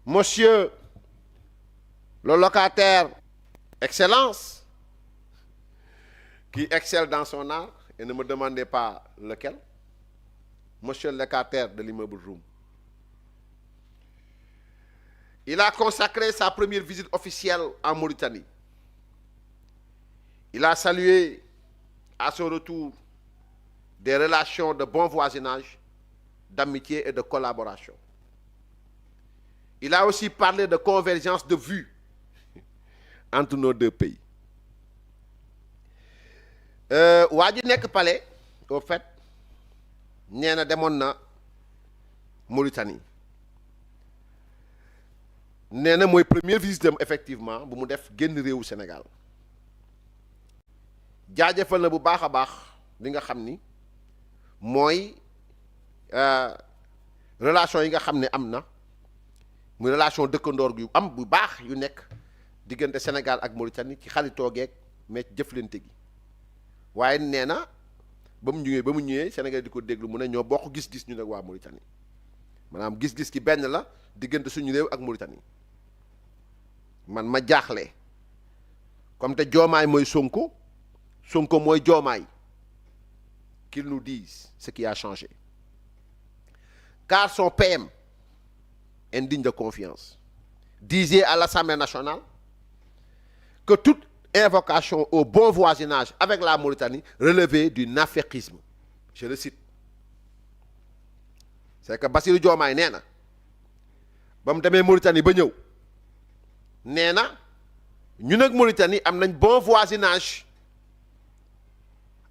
Monsieur le locataire Excellence, qui excelle dans son art, et ne me demandez pas lequel, Monsieur le locataire de l'immeuble Room. Il a consacré sa première visite officielle en Mauritanie. Il a salué à son retour des relations de bon voisinage, d'amitié et de collaboration. Il a aussi parlé de convergence de vues entre nos deux pays. waa ji nekk palais au fait nee na demoon na Mauritanie nee na mooy première visite am effectivement bu mu def génn réewu Sénégal jaajëfal na bu baax a baax li nga xam ni mooy relation yi nga xam ne am na muy relation dëkkandoor yu am bu baax yu nekk diggante Sénégal ak Mauritanie ci xaritoo geeg mais jëflante gi waaye nee na ba mu ñëwee Sénégal di ko déglu mu ne ñoo bokk gis-gis ñu nag waa Mauritanie maanaam gis-gis ki benn la diggante suñu réew ak Mauritanie man ma jaaxle comme te Diomaye mooy Sonko Sonko mooy Diomaye qu'ils nous disent ce qui a changé car son PM indigne de confiance disait à l'Assemblée nationale que toute invocation au bon voisinage avec la Mauritanie relevait du naféqisme. Je le cite. C'est que Bassirou Diomaye nee na ba mu demee Mauritanie ba ñëw nee na ñun ak Mauritanie am nañ bon voisinage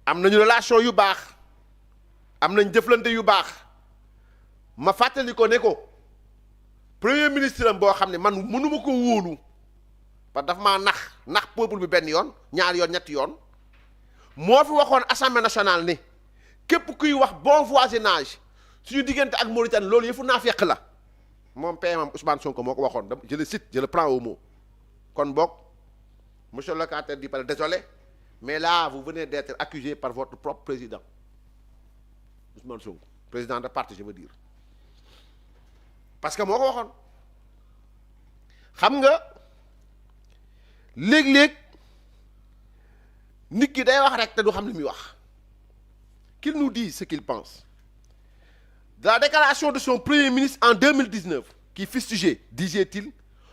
am nañu relation yu baax am nañ jëflante yu baax ma fàttali ko ne ko premier ministre am boo xam ne man mënuma ko wóolu parce que dafa maa nax peuple bi benn yoon ñaari yoon ñetti yoon moo fi waxoon assemblée nationale ni képp kuy wax bon voisinage suñu diggante ak Mauritanie loolu yëfu naa fekk la moom PM Ousmane Sonko moo ko waxoon je le cite je le prends au mot kon boog monsieur le locataire dit désolé mais là vous venez d'être accusé par votre propre président Ousmane Sonko président de parti je veux dire parce que moo ko waxoon xam nga léeg-léeg nit ki day wax rek te du xam li muy wax qu'il nous dise ce qu'il pense de la déclaration de son premier ministre en 2019 qui fustigeait, disait-il,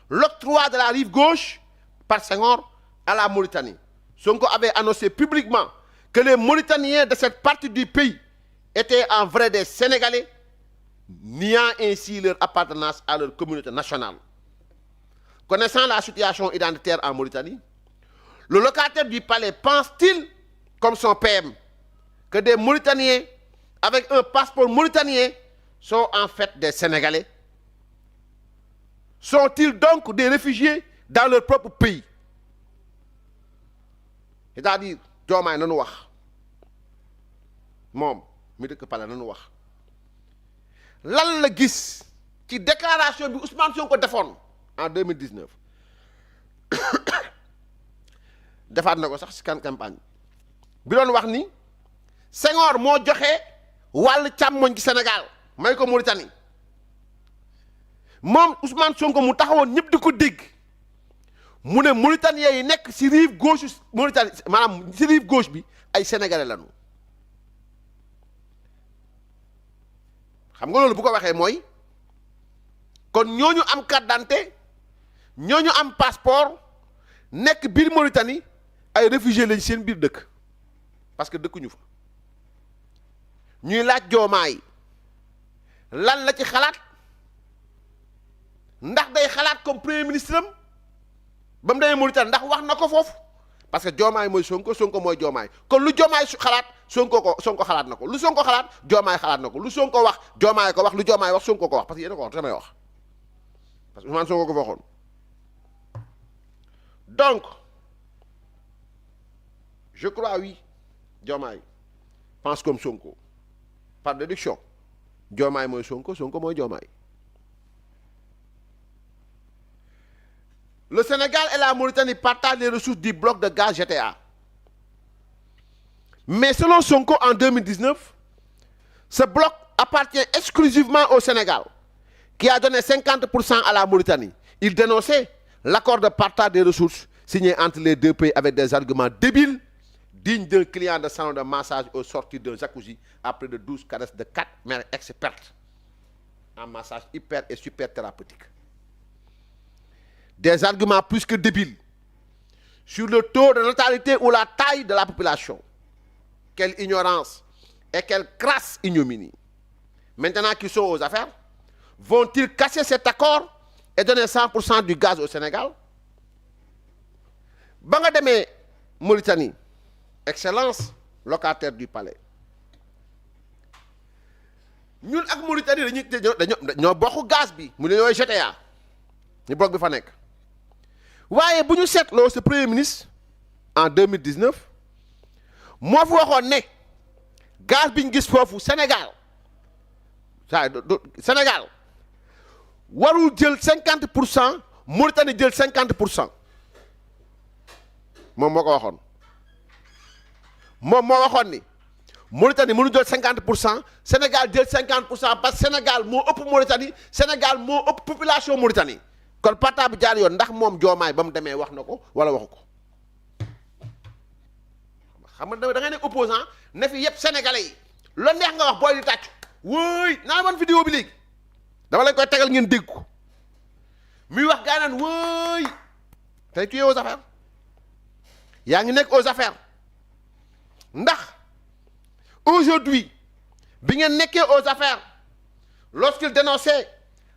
l'octroi de la rive gauche par Senghor à la Mauritanie. Sonko avait annoncé publiquement que les Mauritaniens de cette partie du pays étaient en vrai des Sénégalais, niant ainsi leur appartenance à leur communauté nationale. Connaissant la situation identitaire en Mauritanie, le locataire du palais pense-t-il, comme son PM, que des Mauritaniens avec un passeport mauritanien sont en fait des Sénégalais? Sont-ils donc des réfugiés dans leur propre pays? C'est-à-dire, Diomaye nanu wax moom mi dëkk palais nanu wax lan la gis ci déclaration bi Ousmane Sonko defoon en 2019 defaat na ko sax ci campagne bi doon wax ni Senghor moo joxe wàll càmmoñ ci Sénégal may ko Mauritanie moom Ousmane Sonko mu taxawoon ñëpp di ko dégg mu ne Mauritaniens yi nekk ci rive gauche Mauritanie maanaam ci rive gauche bi ay sénégalais lañu xam nga loolu bu ko waxee mooy kon ñooñu am carte d'identité ñooñu am passeport nekk biir Mauritanie ay réfugiés lañ seen biir dëkk parce que dëkkuñu fa ñuy laaj Diomaye lan la ci xalaat ndax day xalaat comme premier ministre am ba mu demee Mauritanie ndax wax na ko foofu parce que Diomaye mooy Sonko Sonko mooy Diomaye kon lu Diomaye xalaat Sonko xalaat na ko lu Sonko xalaat Diomaye xalaat na ko lu Sonko wax Diomaye ko wax lu Diomaye wax Sonko ko wax parce que yéen a ko wax damay wax parce que Ousmane Sonko ko fa waxoon donc je crois oui Diomaye pense comme Sonko par déduction Diomaye mooy Sonko Sonko mooy Diomaye. Le Sénégal et la Mauritanie partagent les ressources du bloc de gaz GTA. Mais selon Sonko en 2019, ce bloc appartient exclusivement au Sénégal, qui a donné 50% à la Mauritanie, il dénonçait l'accord de partage des ressources signé entre les deux pays avec des arguments débiles, dignes d'un client de salon de massage au sortir d'un jacuzzi après de 12 caresses de 4 mères expertes en massage hyper et super thérapeutique. Des arguments plus que débiles sur le taux de natalité ou la taille de la population. Quelle ignorance et quelle crasse ignominie. Maintenant qu'ils sont aux affaires, vont-ils casser cet accord et donner 100% du gaz au Sénégal? Ba nga demee Mauritanie, excellence, locataire du palais. ñun ak Mauritanie dañoo bokk gaz bi mu ne ñooy GTA ñu bokk bi fa nekk waaye bu ñu seetloo ce premier ministre en 2019 moo fi waxoon ne gaz bi ñu gis foofu Sénégal Sénégal warul jël 50%, Mauritanie jël 50%. moom moo ko waxoon moom moo waxoon ni Mauritanie mënu jël 50%, Sénégal jël 50% parce que Sénégal moo ëpp Mauritanie, Sénégal moo ëpp population Mauritanie. kon parta bi jaar yoon ndax moom Diomaye ba mu demee wax na ko wala waxu ko xam nga da ngay nekk opposant ne fi yëpp sénégalais yi loolu neex nga wax booy di tàcc wóoy naa man vidéo bi léegi dama lañ koy tegal ngeen dégg ko muy wax gaa naan wóoy tey tu es aux affaires yaa ngi nekk aux affaires ndax aujourd'hui bi ngeen nekkee aux affaires lorsqu'il dénonçait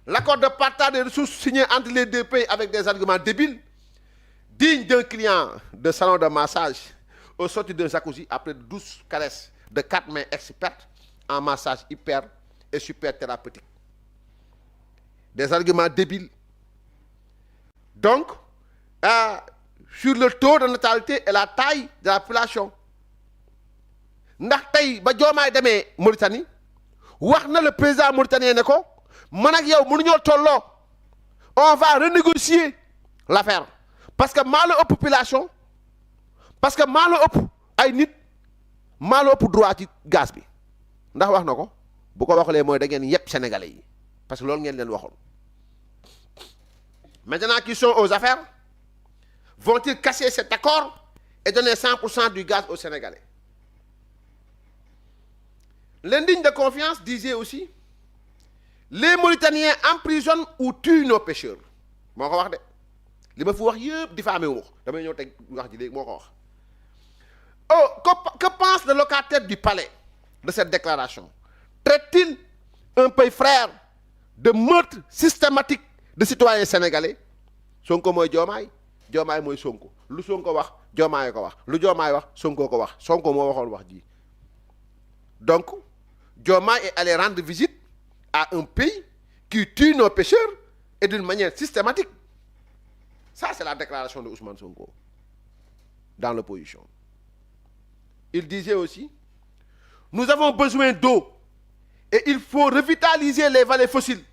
l'accord de partage des ressources signé entre les deux pays avec des arguments débiles, dignes d'un client de salon de massage au sortir d'un jacuzzi après 12 caresses de 4 mains expertes en massage hyper et super thérapeutique. Des arguments débiles. Donc, sur le taux de natalité et la taille de la population. ndax tey ba Diomaye demee Mauritanie wax na le président mauritanien ne ko man ak yow mënuñoo tolloo on va renégocier l'affaire parce que maa la ëpp population parce que maa la ëpp ay nit maa la ëpp droit ci gaz bi ndax wax na ko bu ko waxulee mooy da ngeen yépp sénégalais yi parce que loolu ngeen leen waxoon. Maintenant qu'ils sont aux affaires, vont-ils casser cet accord et donner 100% du gaz aux Sénégalais? L'indigne de confiance disait aussi: les Mauritaniens emprisonnent ou tuent nos pêcheurs. moo ko wax de li ma fi wax yëpp diffamé wu ma ko damay ñëw teg wax ji léegi moo ko wax. Que pense le locataire du palais de cette déclaration? Traite-t-il un pays frère de meurtre systématique de citoyens sénégalais? Sonko mooy Diomaye, Diomaye mooy Sonko. Lu Sonko wax Diomaye ko wax, lu Diomaye wax Sonko ko wax. Sonko moo waxoon wax ji. Donc Diomaye est allé rendre visite à un pays qui tue nos pêcheurs et d'une manière systématique. Ça, c'est la déclaration de Ousmane Sonko dans l'opposition. Il disait aussi: nous avons besoin d'eau et il faut revitaliser les vallées fossiles.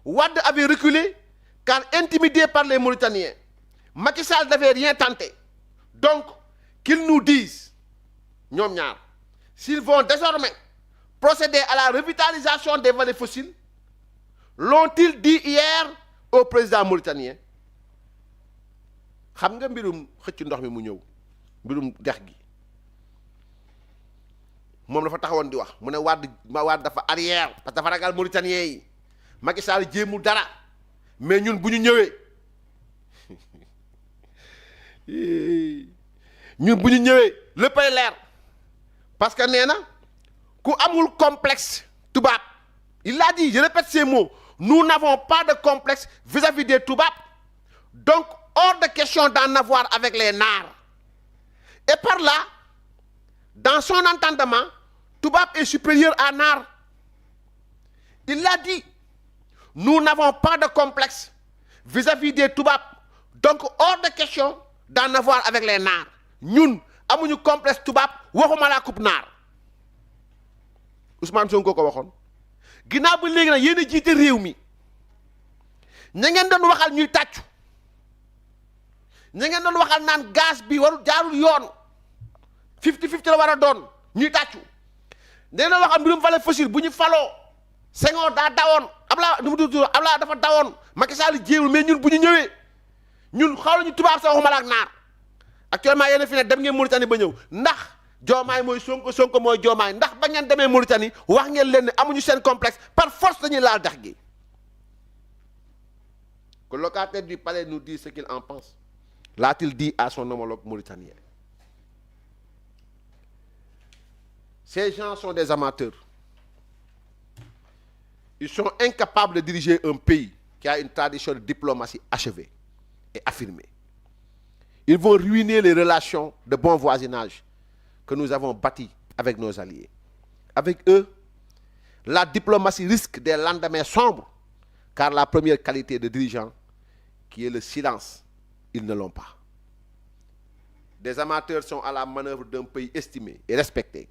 Wade avait reculé car intimidé par les Mauritaniens. Macky Sall n'avait rien tenté. Donc, qu'ils nous disent, ñoom ñaar, s'ils vont désormais procéder à la revitalisation des vallées fossiles. L'ont-ils dit hier au président mauritanien? Xam nga mbirum xëcc ndox mi mu ñëw mbirum dex gi moom dafa taxawoon di wax mu ne Wade dafa arrière parce que dafa ragal mauritanien yi. Macky Sall jéemul dara mais ñun bu ñu ñëwee léppay leer parce que nee na ku amul complexe tubaab, il l'a dit, je répète ces mots, nous n'avons pas de complexe vis-à-vis des tubaab, donc hors de question d'en avoir avec les Naar. Et par là, dans son entendement, tubaab est supérieur à Naar. Il l'a dit, nous n'avons pas de complexe vis-à-vis des tubaab, donc hors de question d'en avoir avec les Naar. Ñun amuñu complexe tubaab waxuma la coupe Naar. Ousmane Sonko ko waxoon ginnaaw ba léegi nag yéen a jiite réew mi ña ngeen doon waxal ñuy tàccu ña ngeen doon waxal naan gaz bi warul jaarul yoon 50-50 la war a doon ñuy tàccu nee na waxal mbirum vallée fossile bu ñu faloo Senghor daa dawoon Ablaye nu mu tudd Ablaye dafa dawoon Macky Sall jéewul mais ñun bu ñu ñëwee ñun xooluñu tubaab sa waxuma la ak naar actuellement yéen a fi ne dem ngeen Mauritanie ba ñëw ndax Diomaye mooy Sonko mooy Diomaye ndax ba ngeen demee Mauritanie wax ngeen leen ne amuñu seen complexe par force dañuy laal dex gi. Que le locataire du palais nous dit ce qu'il en pense. L'a-t-il dit à son homologue mauritanien? Ces gens sont des amateurs. Ils sont incapables de diriger un pays qui a une tradition de diplomatie achevée et affirmée. Ils vont ruiner les relations de bon voisinage que nous avons bâties avec nos alliés. Avec eux, la diplomatie risque des lendemains sombres, car la première qualité de dirigeant, qui est le silence, ils ne l'ont pas. Des amateurs sont à la manœuvre d'un pays estimé et respecté.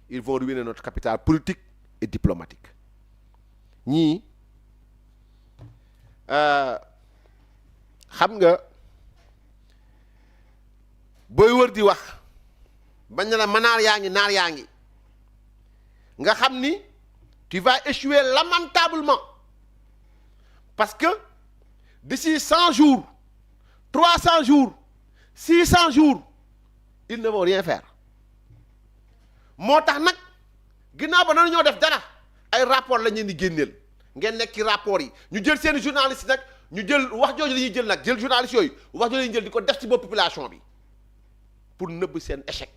Ils vont ruiner notre capital politique et diplomatique. ñii xam nga booy wër di wax bañ na la manaar yaa ngi naar yaa ngi nga xam ni tu vas échouer lamentablement parce que d'ici 100 jours 300 jours 600 jours ils ne vont rien faire moo tax nag ginnaaw ba noonu ñoo def dara ay rapport la ñu di génneel ngeen nekk ci rapport yi ñu jël seen journaliste nag ñu jël wax jooju la ñuy jël nag jël journaliste yooyu wax jooju la ñuy jël di ko def ci bopp population bi pour nëbb seen échec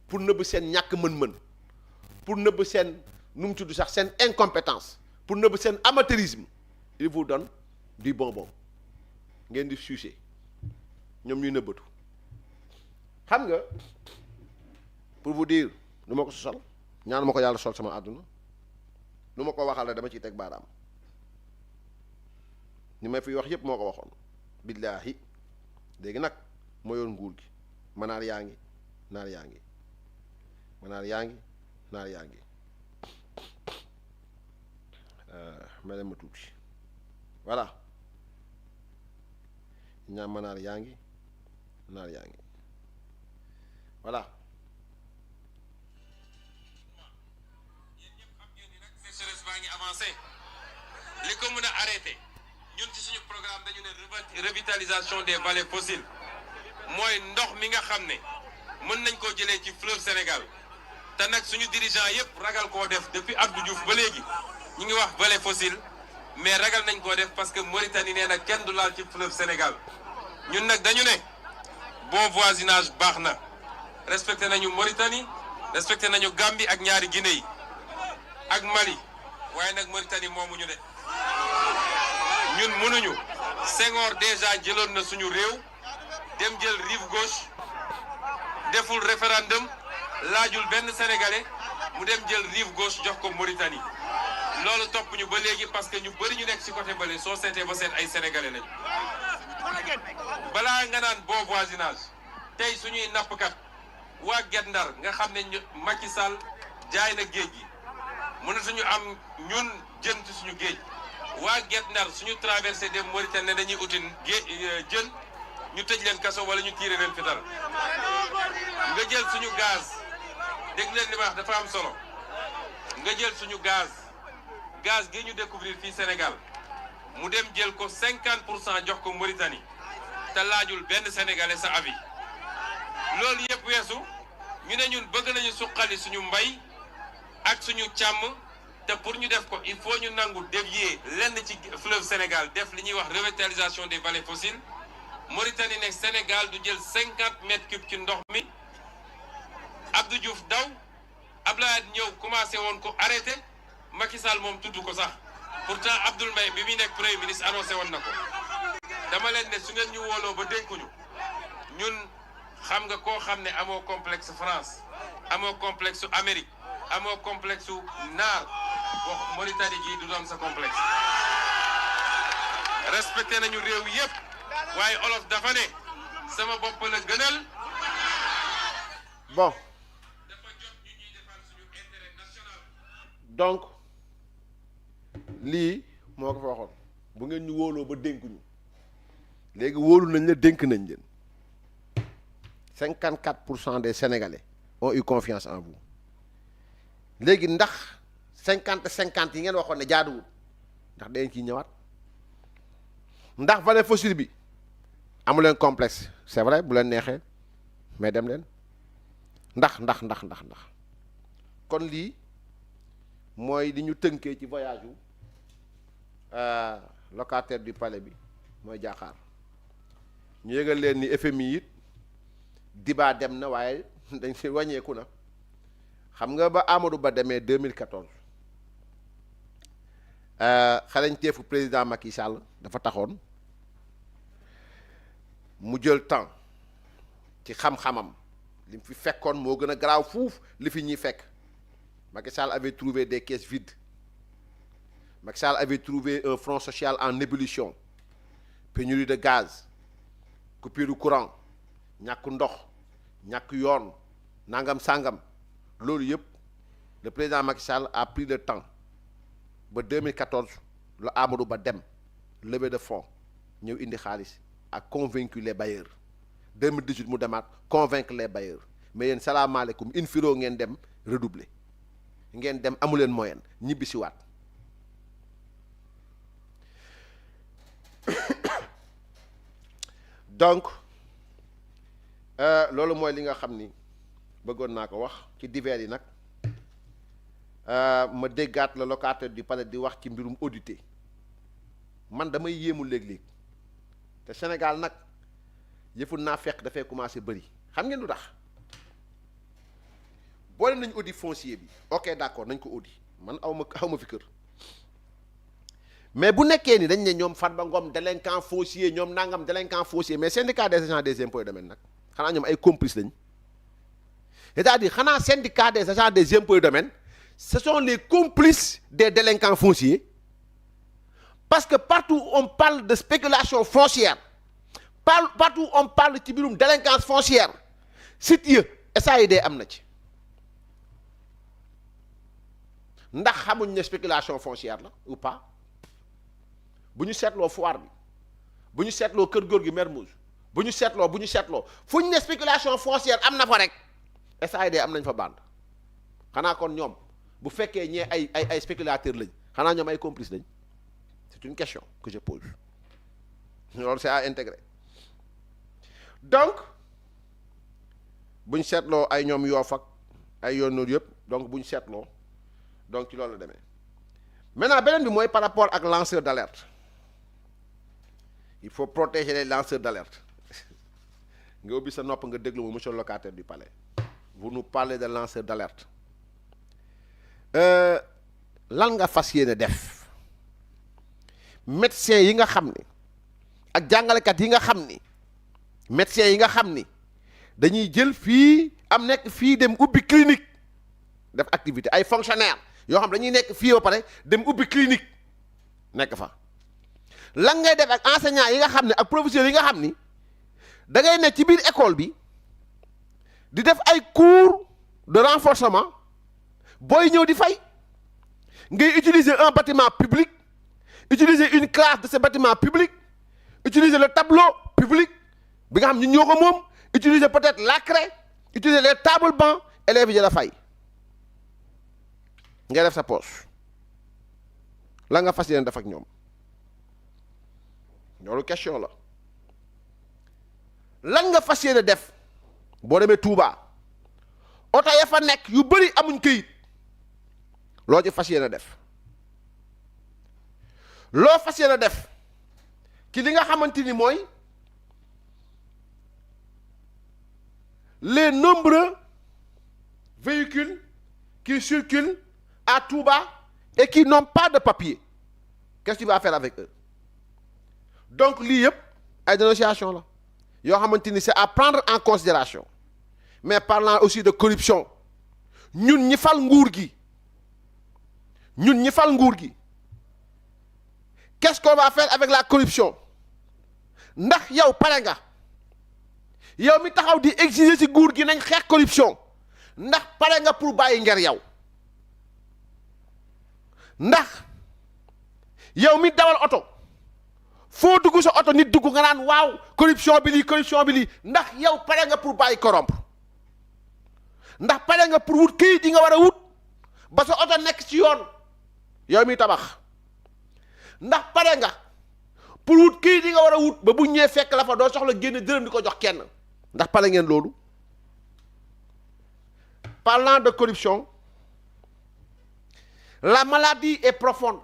pour nëbb seen ñàkk mën-mën pour nëbb seen nu mu tudd sax seen incompétence pour nëbb seen amateurisme il vous donne du bonbon ngeen di sucer ñoom ñuy nëbbatu xam nga pour vous dire nu ma ko sosal ñaanu ma ko yàlla sol sama àdduna nu ma ko waxal la dama ciy teg baaraam ni may fi wax yépp moo ko waxoon billaahi léegi nag moo yoon nguur gi manaar yaa ngi naar yaa ngi manaar yaa ngi naar yaa ngi ma leen ma tuuti voilà ñaam manaar yaa ngi naar yaa ngi voilà baa ngi avancé li ko mën a arrêté ñun ci suñu programme dañu ne revitalisation des vallées fossiles mooy ndox mi nga xam ne mën nañ koo jëlee ci fleuve Sénégal te nag suñu dirigeant yëpp ragal koo def depuis Abdou Diouf ba léegi ñu ngi wax vallée fossile mais ragal nañ koo def parce que Mauritanie nee na kenn du laal ci fleuve Sénégal ñun nag dañu ne bon voisinage baax na respecté nañu Mauritanie respecté nañu Gambie ak ñaari Guinée yi ak Mali waaye nag Mauritanie moomuñu de ñun mënuñu Senghor déjà jëloon na suñu réew dem jël rive gauche deful référendum laajul benn sénégalais mu dem jël rive gauche jox ko Mauritanie loolu topp ñu ba léegi parce que ñu bëri ñu nekk ci côté bële soo seetee ba seet ay sénégalais lañu balaa nga naan bon voisinage tey suñuy nappkat waa Guet Ndar nga xam ne Macky Sall jaay na géej gi mënatuñu am ñun jën ci suñu géej waa Guet Ndar suñu traversé dem Mauritanie ne dañuy uti jën ñu tëj leen kaso wala ñu tiire leen fital nga jël suñu gaz dégg leen li ma wax dafa am solo nga jël suñu gaz gi ñu découvrir fii Sénégal mu dem jël ko 50% jox ko Mauritanie te laajul benn sénégalais sa avis loolu yëpp weesu ñu ne ñun bëgg nañu suqali suñu mbay ak suñu càmm te pour ñu def ko il faut ñu nangu dévier lenn ci fleuve Sénégal def li ñuy wax revitalisation des vallées fossiles Mauritanie ne Sénégal du jël 50 mètres cubes ci ndox mi Abdou Diouf daw Abdoulaye ñëw commencé woon ko arrêté Macky Sall moom tudd ko sax pourtant Abdoul Mbaye bi muy nekk premier ministre annoncé woon na ko dama leen ne su ngeen ñu wóoloo ba dénkuñu ñun xam nga koo xam ne amoo complexe France amoo complexe Amérique amoo complexe naar wax Mauritanie gi du doon sa complexe respecté nañu réew yépp waaye olof dafa ne sama bopp la gënal bon dafa jot ñu ñuy defal suñu intérêt national donc lii moo ko fa waxoon bu ngeen ñu wóoloo ba dénkuñu léegi wóolu nañ la dénk nañ leen 54% des Sénégalais ont eu confiance en vous léegi ndax 50-50 yi ngeen waxoon ne jaaduwul ndax dañ ciy ñëwaat ndax vallée fossile bi amu leen complexe c'est vrai bu leen neexee mais dem leen ndax kon lii mooy li ñu tënkee ci voyage yu locataire du palais bi mooy jaaxaar ñu yëgal leen ni FMI it Diba dem na waaye dañ si wàññeeku na xam nga ba Amadou Ba demee 2014 xarañteefu président Macky Sall dafa taxoon mu jël temps ci xam-xamam li mu fi fekkoon moo gën a garaaw fuuf li fi ñuy fekk Macky Sall avait trouvé des caisses vides Macky Sall avait trouvé un front social en ébullition pénurie de gaz coupure de courant ñàkk ndox ñàkk yoon nangam sangam loolu yëpp le président Macky Sall a pris le temps ba 2014 la Amadou Ba dem levée de fonds ñëw indi xaalis a convaincu les bailleurs 2018 mu demaat convaincre les bailleurs mais yéen salaamaaleykum in firo ngeen dem redoubler ngeen dem amuleen moyen ñibbi si waat donc loolu mooy li nga xam ni bëggoon naa ko wax ci divers yi nag ma déggaat la locataire du palais di wax ci mbirum audité man damay yéemu léeg-léeg te Sénégal nag yëfu naa fekk dafay commencé bëri xam ngeen lu tax boole nañu audit foncier bi ok d'accord nañ ko audit man aw ma fi kër mais bu nekkee ni dañ ne ñoom Farba Ngom délinquant foncier ñoom nangam délinquant foncier mais syndicat des agents des impôts et domaines nag xanaa ñoom ay complices lañ c'est-à-dire xanaa syndicat des agents des impôts et domaines ce sont les complices des délinquants fonciers parce que partout on parle de spéculation foncière partout on parle ci biirum délinquance foncière site ya SAID am na ci ndax xamuñ ne spéculation foncière la ou pas bu ñu seetloo foire bi bu ñu seetloo kër góor gi Mermoz bu ñu seetloo fu ñu ne spéculation foncière am na fa rek SAID am nañ fa bande xanaa kon ñoom bu fekkee ñee ay spéculateurs lañ xanaa ñoom ay complices lañ c'est une question que je pose loolu c'est à intégrer donc bu ñu seetloo ay ñoom Yoff ak ay yoon noonu yëpp donc bu ñu seetloo donc ci loolu la demee maintenant beneen bi mooy par rapport ak lanceur d'alerte il faut protéger les lanceurs d'alerte nga ubbi sa nopp nga déglu ma monsieur le locataire du palais vous nous parlez de lanceur d'alerte lan nga fas yéene def médecins yi nga xam ni ak jàngalekat yi nga xam ni médecins yi nga xam ni dañuy jël fii am nekk fii dem ubbi clinique def activité ay fonctionnaires yoo xam dañuy nekk fii ba pare dem ubbi clinique nekk fa lan ngay def ak enseignants yi nga xam ne ak professeurs yi nga xam ni da ngay nekk ci biir école bi di def ay cours de renforcement booy ñëw di fay ngay utiliser un bâtiment public utiliser une classe de ce bâtiment public utiliser le tableau public bi nga xam ni ñoo ko moom utiliser peut-être la craie utiliser les tables bancs élèves yi la fay ngay def sa poche la nga fas yéene def ak ñoom loolu question la lan nga fas yéene def boo demee Touba oto ya fa nekk yu bëri amuñ këyit loo ci fas yéene def loo fas yéene def ci li nga xamante ni mooy les nombreux véhicules qui circulent à Touba et qui n'ont pas de papier qu'est-ce que tu vas faire avec eux donc lii yëpp ay dénonciation la yoo xamante ni c'est à prendre en considération mais parlant aussi de corruption ñun ñi fal nguur gi qu'est-ce qu'on va faire avec la corruption ndax yow pare nga yow mi taxaw di exiger ci nguur gi nañ xeex corruption ndax pare nga pour bàyyi nger yow ndax yow mi dawal oto foo dugg sa oto nit dugg nga naan waaw corruption bi lii ndax yow pare nga pour bàyyi corrompre ndax pare nga pour wut këyit yi nga war a wut ba sa oto nekk ci yoon yow mi tabax ndax pare nga pour wut kii di nga war a wut ba bu ñëwee fekk la fa doo soxla génne dërëm di ko jox kenn ndax pare ngeen loolu. Parlant de corruption, la maladie est profonde.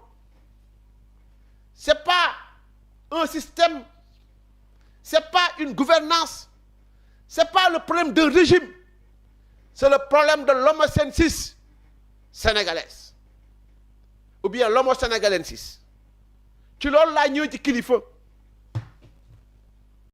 C'est pas un système, c'est pas une gouvernance, c'est pas le problème d'un régime, c'est le problème de l'homosénésis sénégalaise ou bien l'homosénégalensis. ci loolu laa ñëw ci kilifa